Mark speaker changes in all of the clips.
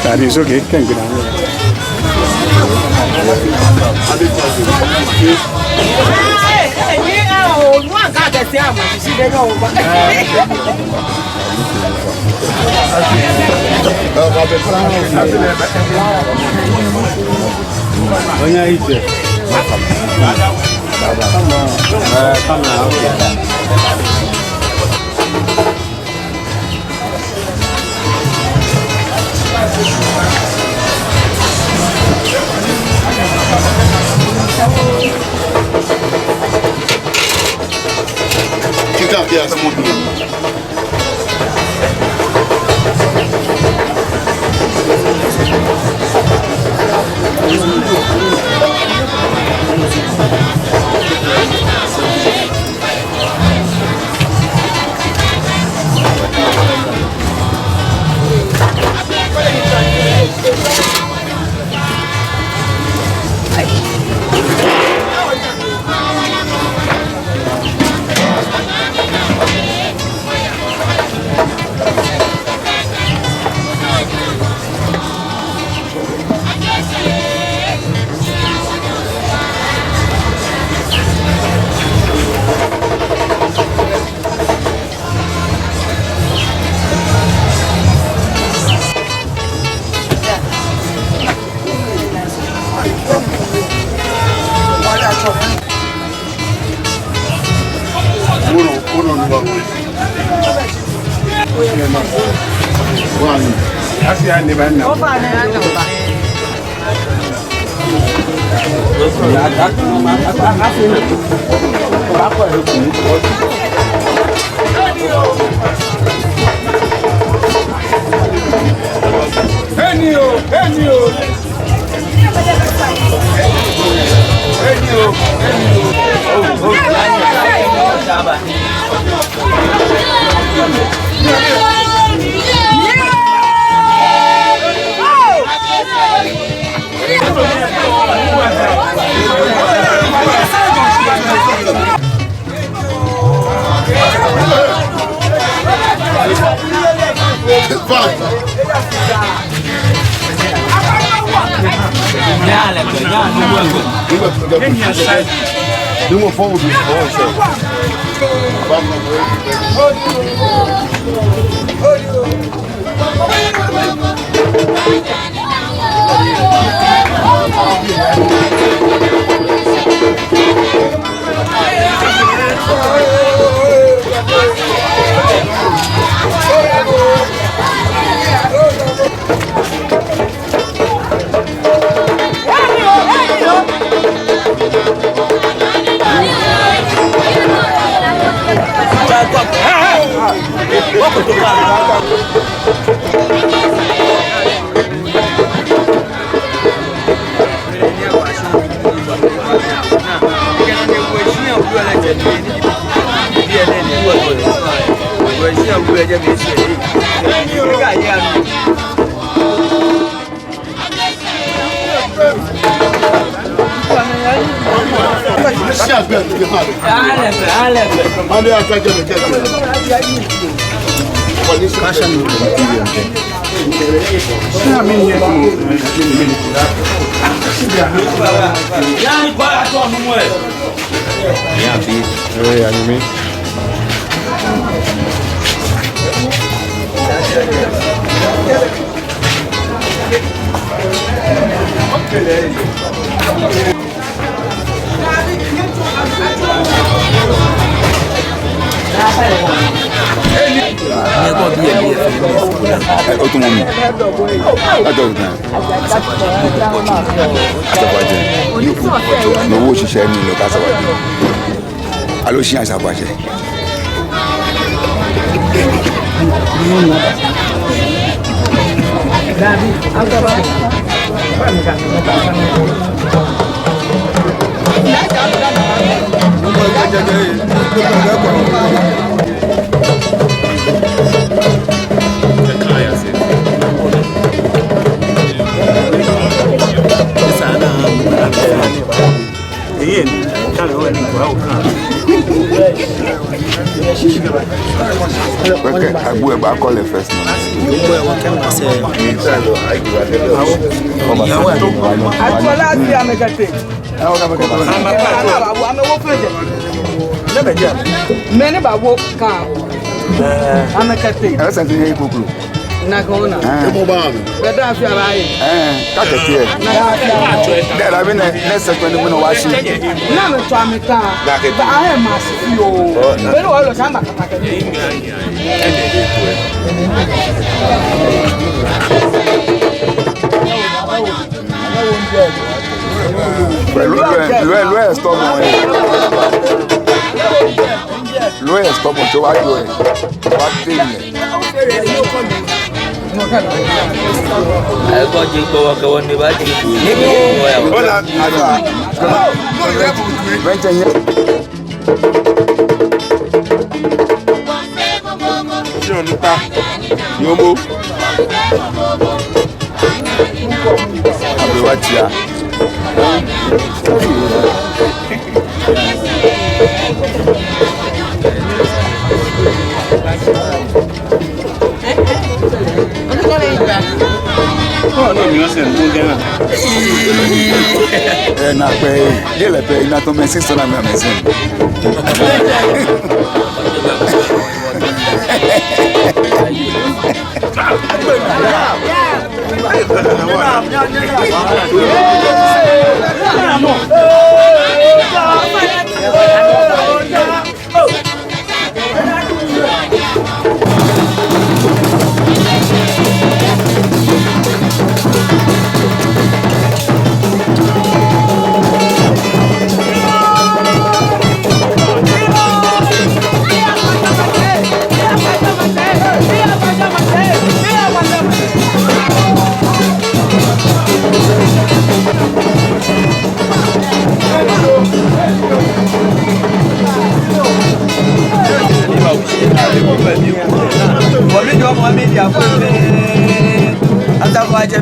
Speaker 1: That is okay, can go down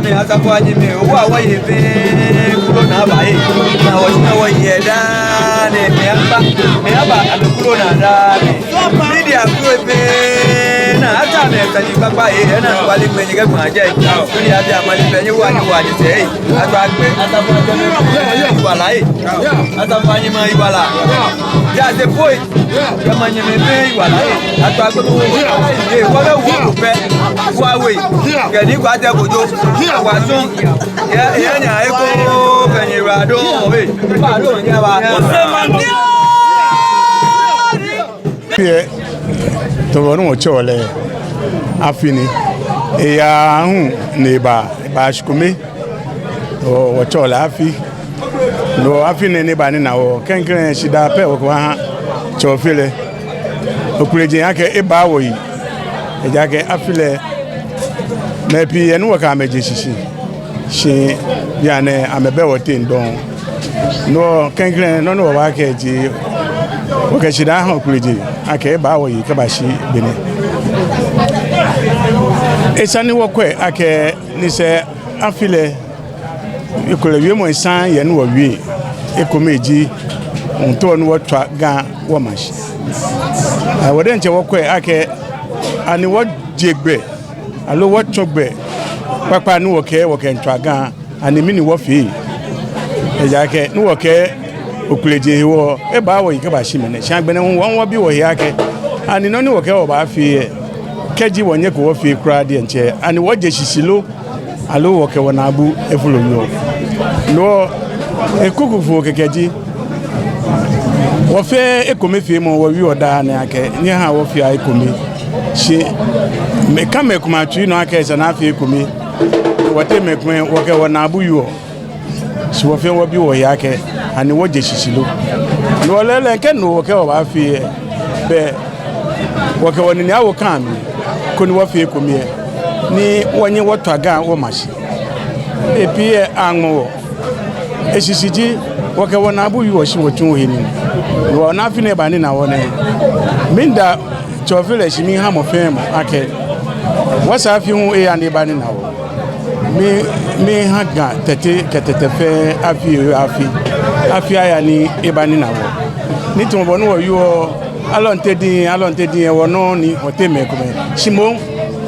Speaker 2: me asa kwa nyime wa wa yebe kulo na ba e na wo na wo ye da ne me aba kulo na da media kulo be na ata me ta ni Kpakpa e na wale pe ni ke fun aje ni abi amali pe ni wa ni se ata gbe wala e ata fa ni ma iwala ya se boy ya ma ni me be iwala e ata gbe wo e wo be wo pe wa we ke ni kwa te bojo wa sun ya nya e ko pe ni ra do we ba do nya ba se ma
Speaker 1: Pie to wonu chole afini e ya hu ne ba shukumi o chole afi no afini ne ba ni na wo kenkren shida pe wo ha chofile okuleje yake e ba wo yi e jake afile me pi enu wo ka meje shishi shi ya ne amebe wo tin don no kenkren no no wa ke ji o shida ha okuleje ake ba wo yi ka ba shi bene esani wo kwe ake ni se afile ikole wie mo san ye no wie ekomeji onto no wotwa ga wo mashi wode nche wo kwe ake ani wo jegbe alo wo chogbe Kpakpa ni wo ke ntwa ga ani mini wo fi eja ke ni wo ke okuleje wo e ba wo yi ka ba shi mene shan gbene won wo bi wo ya ke ani no ni wo ke wo ba fi keji wonye ko wo fi kra de nche ani wo je shisilo alo wo ke wona abu efulo yo no ekukufu kekeji wo fe ekomi fi mo wo wi oda na ake ni ha wo fi ekomi shi me kame kuma tu no ake sa na fi ekomi wo te me kuma wo ke wona abu yo shi wo fe wo bi wo ya ke ani wo je shisilo no lele ke no wo ke wo ba fi be wo ke woni ni awo kan mi koni wo fi ekomi ni wonye wo twaga wo mashi epie anwo esisiji wo ke wona abu yo shi wo tun hini wo na fi ne ba ni na wo ne minda chofile shi mi ha mo fem ake wo sa fi hu e ani ba ni na wo mi ha ga tete fe afi aya ni e ba ni na wo ni tun bo no wo yo alonte din wo no ni hote me ko me shimo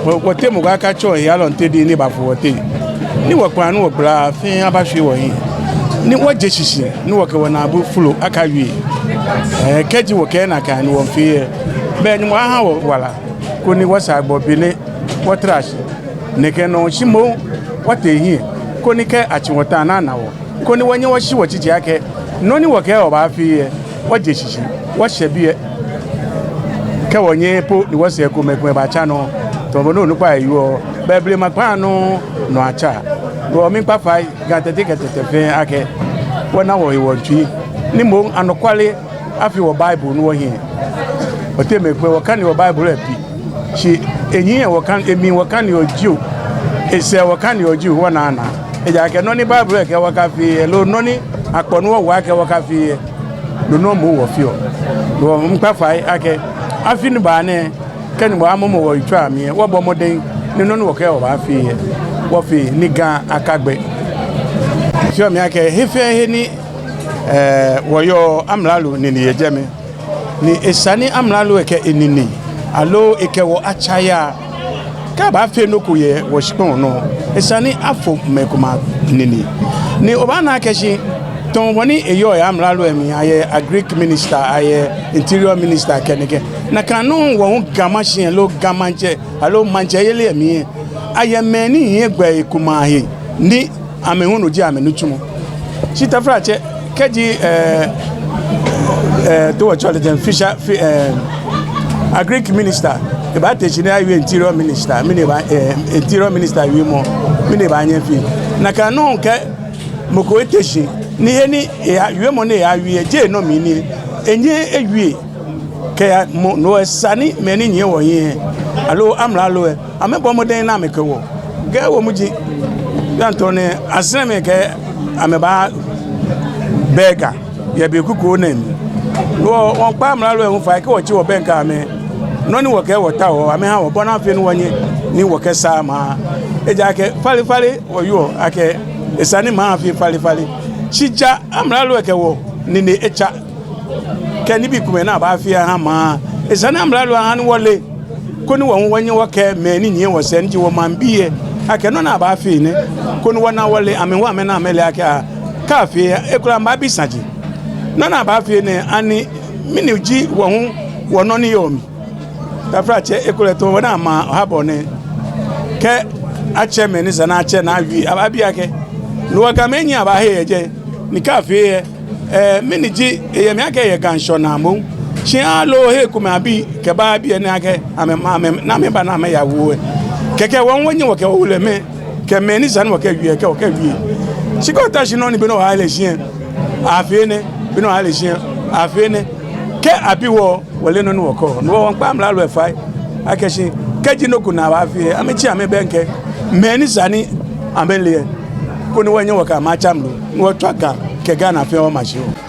Speaker 1: wote mo ga ka cho ya alonte din ni ba fo wote ni wo pa no wo bra fe aba hwe wo yin ni wo je shishi ni wo ke wona abu fulo aka wi keji wo ke na ka ni wo fi be ni mo ha wo wala ko ni wo sa gbo bile wo trash ne ke no shimo wote yin ko ni ke achi wota na na wo ko ni wonye wo shi wo chichi ake no ni wo ke o ba fi wo je shishi wo shebi ke wonye po ni wo se ko me ba cha no to bo no nu pa yo beble makpa no acha wo mi pa fa ga tete fe ake wona wo yi wontu ni mo anokwale afi wo bible no wo hin o te me pe wo kan wo bible api shi enyin wo kan emi wo kan yo jiu ese wo kan yo jiu wo na e ja ke no ni bible ke wo ka fi lo no ni aponu wo wa ke wo ka fi lo no mo wo fi o wo mi pa fa ake afi ni ba ne kani mo amomo wo itwa mi wo bo moden ni no wo ke wo ba fi wo fi ni gan akagbe fio mi ake hefe he ni wo yo amlalu ni yejeme ni esani amlalu eke enini alo eke wo achaya ka ba fe no kuye wo shipon no esani afo mekuma nini ni obana keshi ton woni eyo ya amlalu emi aye agric minister aye interior minister keneke na kanu wo gamashin lo gamanche alo manche yele emi aye meni yin gbe ikuma he ni amehunu ji amenu tumo chita frache keji to chole den fisher agric minister e ba te chine aye interior minister mini ba interior minister wi mo mini ba anya fi na kanu ke moko eteshi ni eni wi mo ne ya wi je no mi ni enye ewi ke no esani meni nye wo yin alo amla lo amebo moden na me ke wo ge wo muji Antone aseme ke ameba bega ye be kuku na mi wo won pa amla lo ehun fa ke wo chi wo benka me no ni wo ke wo ta wo ame ha wo bona fe no wanye ni wo ke sa ma eja ke fali oyo ake esani ma fi fali chija amralo ke wo nini echa ke ni bi kuma na ba fi ha ma esani amralo han wole koni won wanye wake me ni nyi wo se nji wo mambie ake no na ba fi ne koni wona wole amenwa me na amele ake ka fi ekura ma bi saji no na ba fi ne ani mini ji wo hu wo no ni yomi ta fra che ekura to wona ma ha bone ke ache me ni sana ache na awi ababi ake no waka menyi aba he je ni ka fi mini ji ye me ake ye gansho na mo chi alo he kuma abi ke ba bi ene ake na me ba na me ya wo keke won wonye wo ke wo le me ke me ni san wo ke wie ke wo ke wie chi ko ta shi no ni bi no ha le shin afene bi no ha le shin afene ke abi wo le no no ko no won pa mla lo e fai ake shi ke ji no ku na ba fi ame chi ame benke me ni sani amele ko ni wonye wo ka ma chamlo no twaka ke ga na fe o ma shi o